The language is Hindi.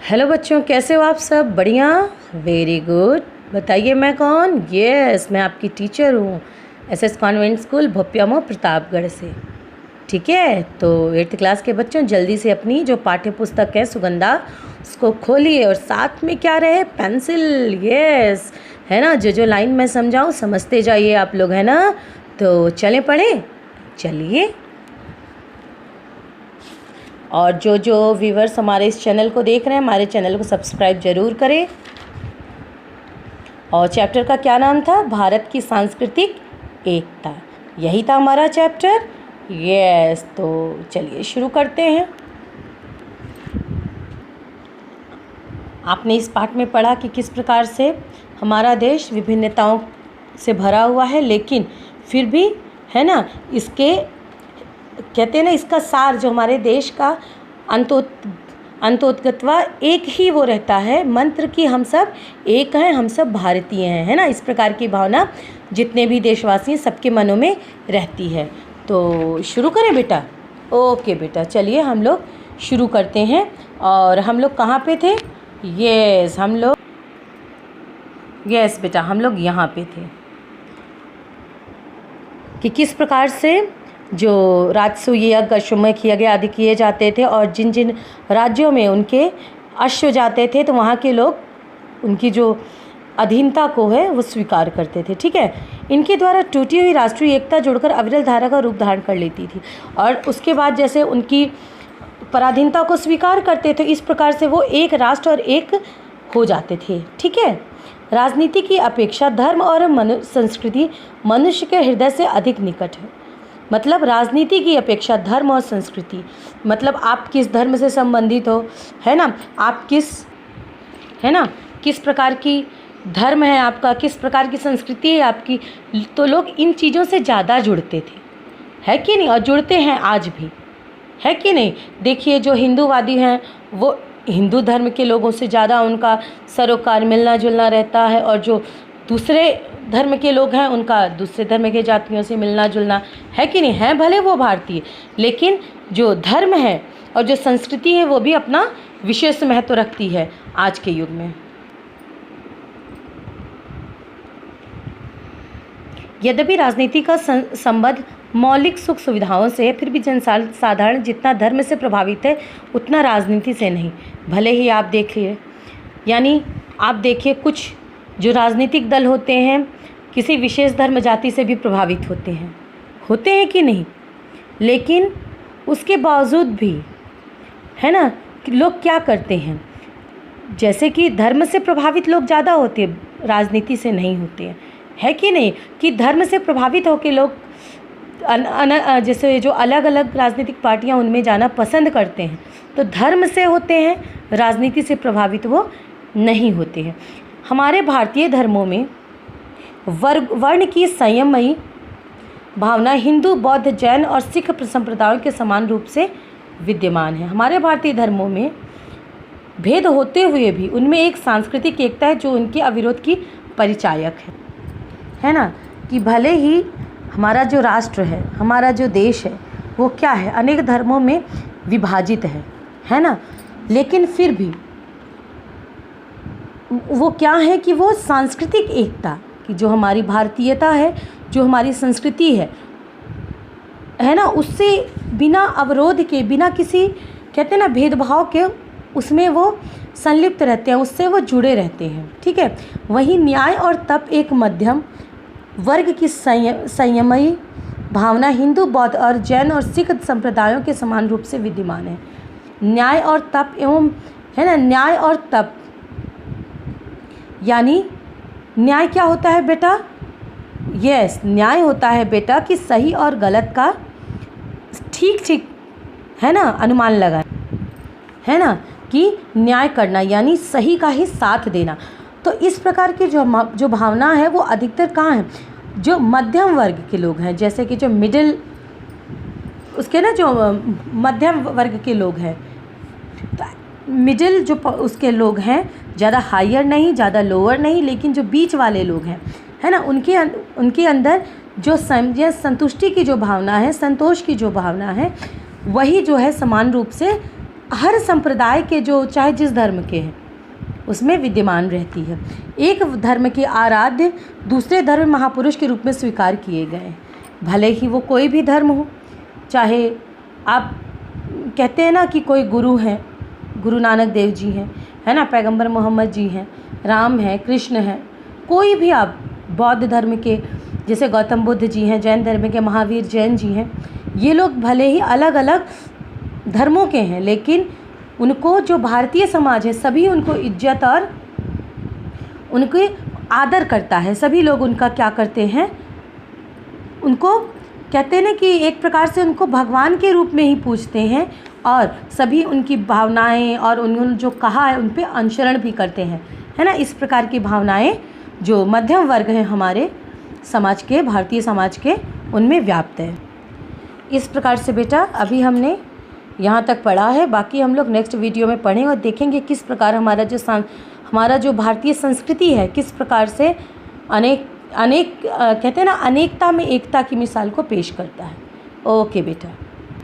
हेलो बच्चों, कैसे हो आप सब? बढ़िया, वेरी गुड। बताइए मैं कौन? यस, मैं आपकी टीचर हूँ, एसएस कॉन्वेंट स्कूल भोपियामो प्रतापगढ़ से। ठीक है, तो 8th क्लास के बच्चों जल्दी से अपनी जो पाठ्य पुस्तक है सुगंधा उसको खोलिए और साथ में क्या रहे? पेंसिल। यस, है ना। जो लाइन मैं समझाऊँ समझते जाइए आप लोग, है ना। तो चलें पढ़ें, चलिए। और जो व्यूवर्स हमारे इस चैनल को देख रहे हैं, हमारे चैनल को सब्सक्राइब ज़रूर करें। और चैप्टर का क्या नाम था? भारत की सांस्कृतिक एकता। यही था हमारा चैप्टर। यस, तो चलिए शुरू करते हैं। आपने इस पाठ में पढ़ा कि किस प्रकार से हमारा देश विभिन्नताओं से भरा हुआ है, लेकिन फिर भी, है ना, इसके कहते हैं ना, इसका सार जो हमारे देश का अंतोत्गतवा एक ही वो रहता है मंत्र कि हम सब एक हैं, हम सब भारतीय हैं, है ना। इस प्रकार की भावना जितने भी देशवासी हैं सबके मनों में रहती है। तो शुरू करें बेटा? ओके बेटा, चलिए हम लोग शुरू करते हैं। और हम लोग कहाँ पे थे? यस बेटा, हम लोग यहाँ पे थे कि किस प्रकार से जो राजसूय यज्ञ, अश्वमेध यज्ञ आदि किए जाते थे, और जिन जिन राज्यों में उनके अश्व जाते थे तो वहाँ के लोग उनकी जो अधीनता को है वो स्वीकार करते थे। ठीक है, इनके द्वारा टूटी हुई राष्ट्रीय एकता जुड़कर अविरल धारा का रूप धारण कर लेती थी, और उसके बाद जैसे उनकी पराधीनता को स्वीकार करते थे, इस प्रकार से वो एक राष्ट्र और एक हो जाते थे। ठीक है, राजनीति की अपेक्षा धर्म और संस्कृति मनुष्य के हृदय से अधिक निकट है। मतलब राजनीति की अपेक्षा धर्म और संस्कृति, मतलब आप किस धर्म से संबंधित हो, है ना, आप किस प्रकार की धर्म है आपका, किस प्रकार की संस्कृति है आपकी, तो लोग इन चीज़ों से ज़्यादा जुड़ते थे, है कि नहीं, और जुड़ते हैं आज भी, है कि नहीं। देखिए, जो हिंदूवादी हैं वो हिंदू धर्म के लोगों से ज़्यादा उनका सरोकार मिलना जुलना रहता है, और जो दूसरे धर्म के लोग हैं उनका दूसरे धर्म के जातियों से मिलना जुलना, है कि नहीं। है भले वो भारतीय, लेकिन जो धर्म है और जो संस्कृति है वो भी अपना विशेष महत्व रखती है आज के युग में। यद्यपि राजनीति का संबंध मौलिक सुख सुविधाओं से है, फिर भी साधारण जितना धर्म से प्रभावित है उतना राजनीति से नहीं। भले ही आप देखिए, यानी आप देखिए, कुछ जो राजनीतिक दल होते हैं किसी विशेष धर्म जाति से भी प्रभावित होते हैं कि नहीं, लेकिन उसके बावजूद भी, है ना, कि लोग क्या करते हैं, जैसे कि धर्म से प्रभावित लोग ज़्यादा होते हैं, राजनीति से नहीं होते हैं, है कि नहीं। कि धर्म से प्रभावित होकर लोग जैसे जो अलग अलग राजनीतिक पार्टियां उनमें जाना पसंद करते हैं, तो धर्म से होते हैं, राजनीति से प्रभावित वो नहीं होते हैं। हमारे भारतीय धर्मों में वर्ण की संयमयी भावना हिंदू, बौद्ध, जैन और सिख संप्रदायों के समान रूप से विद्यमान है। हमारे भारतीय धर्मों में भेद होते हुए भी उनमें एक सांस्कृतिक एकता है जो उनके अविरोध की परिचायक है ना। कि भले ही हमारा जो राष्ट्र है, हमारा जो देश है, वो क्या है, अनेक धर्मों में विभाजित है ना, लेकिन फिर भी वो क्या है कि वो सांस्कृतिक एकता कि जो हमारी भारतीयता है, जो हमारी संस्कृति है ना, उससे बिना अवरोध के, बिना किसी, कहते हैं ना, भेदभाव के, उसमें वो संलिप्त रहते हैं, उससे वो जुड़े रहते हैं। ठीक है, वहीं न्याय और तप एक मध्यम वर्ग की संयमयी भावना हिंदू, बौद्ध और जैन और सिख संप्रदायों के समान रूप से विद्यमान है। न्याय और तप एवं, है ना, न्याय और तप, यानी न्याय क्या होता है बेटा? यस, न्याय होता है बेटा कि सही और गलत का ठीक, है ना, अनुमान लगाए, है ना, कि न्याय करना यानी सही का ही साथ देना। तो इस प्रकार की जो भावना है वो अधिकतर कहाँ है? जो मध्यम वर्ग के लोग हैं, जैसे कि जो मिडिल, उसके ना, जो मध्यम वर्ग के लोग हैं, मिडिल जो उसके लोग हैं, ज़्यादा हायर नहीं, ज़्यादा लोअर नहीं, लेकिन जो बीच वाले लोग हैं, है ना, उनके अंदर जो संतुष्टि की जो भावना है, संतोष की जो भावना है, वही जो है समान रूप से हर संप्रदाय के जो चाहे जिस धर्म के हैं उसमें विद्यमान रहती है। एक धर्म के आराध्य दूसरे धर्म महापुरुष के रूप में स्वीकार किए गए, भले ही वो कोई भी धर्म हो। चाहे आप कहते हैं ना कि कोई गुरु हैं, गुरु नानक देव जी हैं, है ना, पैगंबर मोहम्मद जी हैं, राम हैं, कृष्ण हैं, कोई भी आप बौद्ध धर्म के जैसे गौतम बुद्ध जी हैं, जैन धर्म के महावीर जैन जी हैं, ये लोग भले ही अलग अलग धर्मों के हैं, लेकिन उनको जो भारतीय समाज है सभी उनको इज्जत और उनके आदर करता है। सभी लोग उनका क्या करते हैं, उनको कहते हैं ना कि एक प्रकार से उनको भगवान के रूप में ही पूजते हैं और सभी उनकी भावनाएं और उन्होंने जो कहा है उन पे अनुसरण भी करते हैं, है ना। इस प्रकार की भावनाएं जो मध्यम वर्ग हैं हमारे समाज के, भारतीय समाज के, उनमें व्याप्त है। इस प्रकार से बेटा अभी हमने यहाँ तक पढ़ा है, बाकी हम लोग नेक्स्ट वीडियो में पढ़ें और देखेंगे किस प्रकार हमारा जो भारतीय संस्कृति है किस प्रकार से अनेक कहते हैं ना अनेकता में एकता की मिसाल को पेश करता है। ओके बेटा।